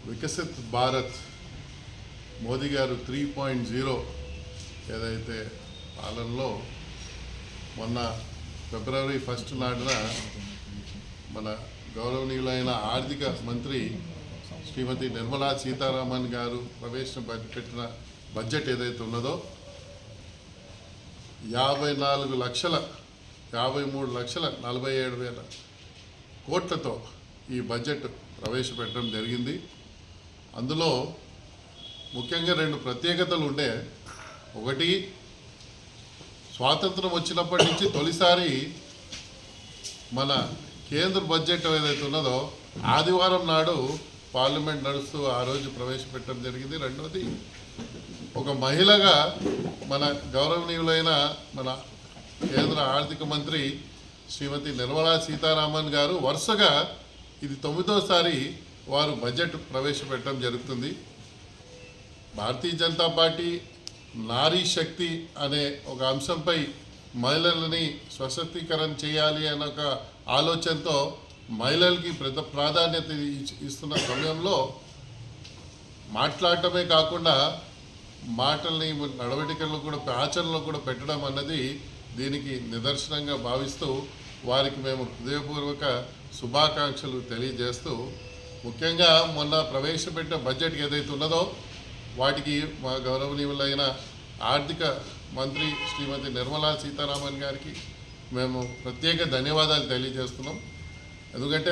వికసిత్ భారత్ మోదీ గారు 3.0 ఏదైతే పాలనలో మొన్న ఫిబ్రవరి 1 నాడున మన గౌరవనీయులైన ఆర్థిక మంత్రి శ్రీమతి నిర్మలా సీతారామన్ గారు ప్రవేశపెట్టిన బడ్జెట్ ఏదైతే ఉన్నదో 53,47,000 కోట్లతో ఈ బడ్జెట్ ప్రవేశపెట్టడం జరిగింది. అందులో ముఖ్యంగా 2 ప్రత్యేకతలు ఉండే. ఒకటి, స్వాతంత్రం వచ్చినప్పటి నుంచి తొలిసారి మన కేంద్ర బడ్జెట్ ఏదైతే ఉన్నదో ఆదివారం నాడు పార్లమెంట్ నడుస్తూ ఆ రోజు ప్రవేశపెట్టడం జరిగింది. రెండవది, ఒక మహిళగా మన గౌరవనీయులైన మన కేంద్ర ఆర్థిక మంత్రి శ్రీమతి నిర్మలా సీతారామన్ గారు వరుసగా ఇది 9వ వారు బడ్జెట్ ప్రవేశపెట్టడం జరుగుతుంది. భారతీయ జనతా పార్టీ నారీ శక్తి అనే ఒక అంశంపై మహిళలని సశక్తీకరణ చేయాలి అనే ఒక ఆలోచనతో మహిళలకి ప్రాధాన్యత ఇస్తున్న సమయంలో మాట్లాడటమే కాకుండా మాటల్ని నడవడికల్లో కూడా ఆచరణలో కూడా పెట్టడం అన్నది దీనికి నిదర్శనంగా భావిస్తూ వారికి మేము హృదయపూర్వక శుభాకాంక్షలు తెలియజేస్తూ, ముఖ్యంగా మొన్న ప్రవేశపెట్టిన బడ్జెట్ ఏదైతే ఉన్నదో వాటికి మా గౌరవనీయులైన ఆర్థిక మంత్రి శ్రీమతి నిర్మలా సీతారామన్ గారికి మేము ప్రత్యేక ధన్యవాదాలు తెలియజేస్తున్నాం. ఎందుకంటే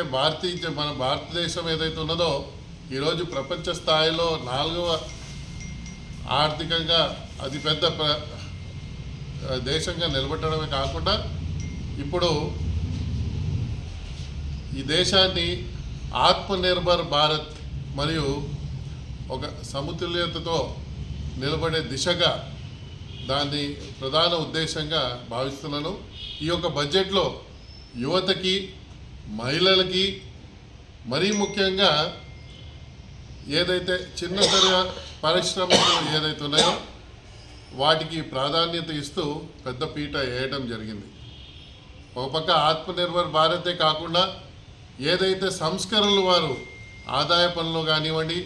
మన భారతదేశం ఏదైతే ఉన్నదో ఈరోజు ప్రపంచ స్థాయిలో 4వ ఆర్థికంగా అతిపెద్ద దేశంగా నిలబెట్టడమే కాకుండా ఇప్పుడు ఈ దేశాన్ని ఆత్మనిర్భర్ భారత్ మరియు ఒక సమతుల్యతతో నిలబడే దిశగా దాన్ని ప్రధాన ఉద్దేశంగా భావిస్తున్నాను. ఈ యొక్క బడ్జెట్లో యువతకి, మహిళలకి, మరీ ముఖ్యంగా ఏదైతే చిన్నతర పరిశ్రమలు ఏదైతే ఉన్నాయో వాటికి ప్రాధాన్యత ఇస్తూ పెద్ద పీట వేయడం జరిగింది. ఒక పక్క ఆత్మనిర్భర్ భారతే కాకుండా ఏదైతే సంస్కరణలు వారు ఆదాయ పన్నులో కానివ్వండి,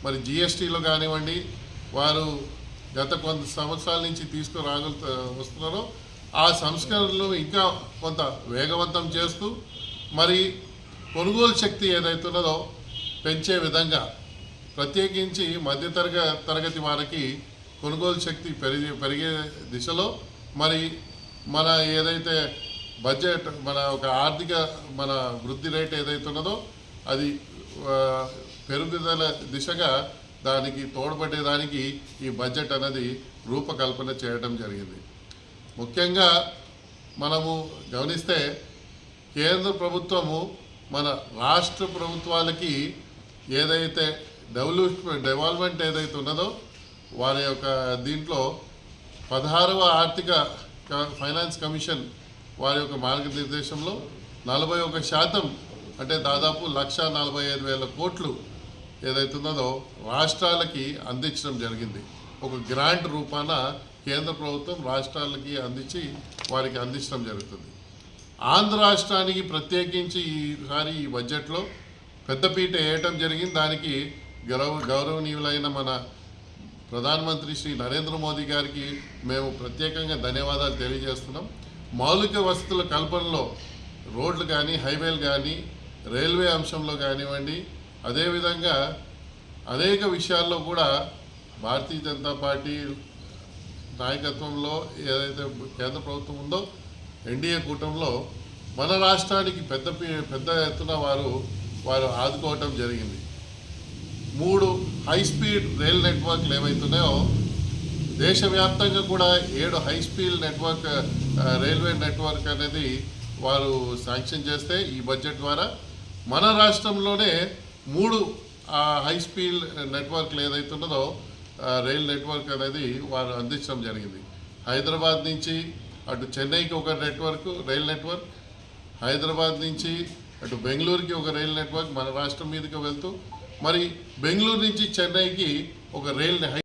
మరి జిఎస్టీలో కానివ్వండి, వారు గత కొంత సంవత్సరాల నుంచి వస్తున్నారో ఆ సంస్కరణలు ఇంకా కొంత వేగవంతం చేస్తూ మరి కొనుగోలు శక్తి ఏదైతే ఉన్నదో పెంచే విధంగా, ప్రత్యేకించి మధ్యతరగతి వారికి కొనుగోలు శక్తి పెరిగే దిశలో మరి మన ఏదైతే బడ్జెట్ మన ఒక ఆర్థిక మన వృద్ధి రేట్ ఏదైతే ఉన్నదో అది పెరుగుదల దిశగా దానికి తోడ్పడేదానికి ఈ బడ్జెట్ అనేది రూపకల్పన చేయడం జరిగింది. ముఖ్యంగా మనము గమనిస్తే కేంద్ర ప్రభుత్వము మన రాష్ట్ర ప్రభుత్వాలకి ఏదైతే డెవలప్మెంట్ ఏదైతే ఉన్నదో వారి యొక్క దీంట్లో 16వ ఆర్థిక ఫైనాన్స్ కమిషన్ వారి యొక్క మార్గనిర్దేశంలో 41% అంటే దాదాపు 1,45,000 కోట్లు ఏదైతే ఉన్నదో రాష్ట్రాలకి అందించడం జరిగింది. ఒక గ్రాంట్ రూపాన కేంద్ర ప్రభుత్వం రాష్ట్రాలకి వారికి అందించడం జరుగుతుంది. ఆంధ్ర రాష్ట్రానికి ప్రత్యేకించి ఈసారి ఈ బడ్జెట్లో పెద్దపీట వేయటం జరిగింది. దానికి గౌరవనీయులైన మన ప్రధానమంత్రి శ్రీ నరేంద్ర మోదీ గారికి మేము ప్రత్యేకంగా ధన్యవాదాలు తెలియజేస్తున్నాం. మౌలిక వసతుల కల్పనలో రోడ్లు కానీ, హైవేలు కానీ, రైల్వే అంశంలో కానివ్వండి, అదేవిధంగా అనేక విషయాల్లో కూడా భారతీయ జనతా పార్టీ నాయకత్వంలో ఏదైతే కేంద్ర ప్రభుత్వం ఉందో ఎన్డీఏ కూటమిలో మన రాష్ట్రానికి పెద్ద ఎత్తున వారు ఆదుకోవటం జరిగింది. 3 హై స్పీడ్ రైల్ నెట్వర్క్లు ఏవైతున్నాయో దేశవ్యాప్తంగా కూడా 7 హై స్పీడ్ రైల్వే నెట్వర్క్ అనేది వారు శాంక్షన్ చేస్తే ఈ బడ్జెట్ ద్వారా మన రాష్ట్రంలోనే 3 హై స్పీడ్ నెట్వర్క్లు ఏదైతే ఉన్నదో రైల్ నెట్వర్క్ అనేది వారు అందించడం జరిగింది. హైదరాబాద్ నుంచి అటు చెన్నైకి ఒక రైల్ నెట్వర్క్, హైదరాబాద్ నుంచి అటు బెంగళూరుకి ఒక రైల్ నెట్వర్క్ మన రాష్ట్రం మీదకి వెళ్తూ, మరి బెంగళూరు నుంచి చెన్నైకి ఒక రైల్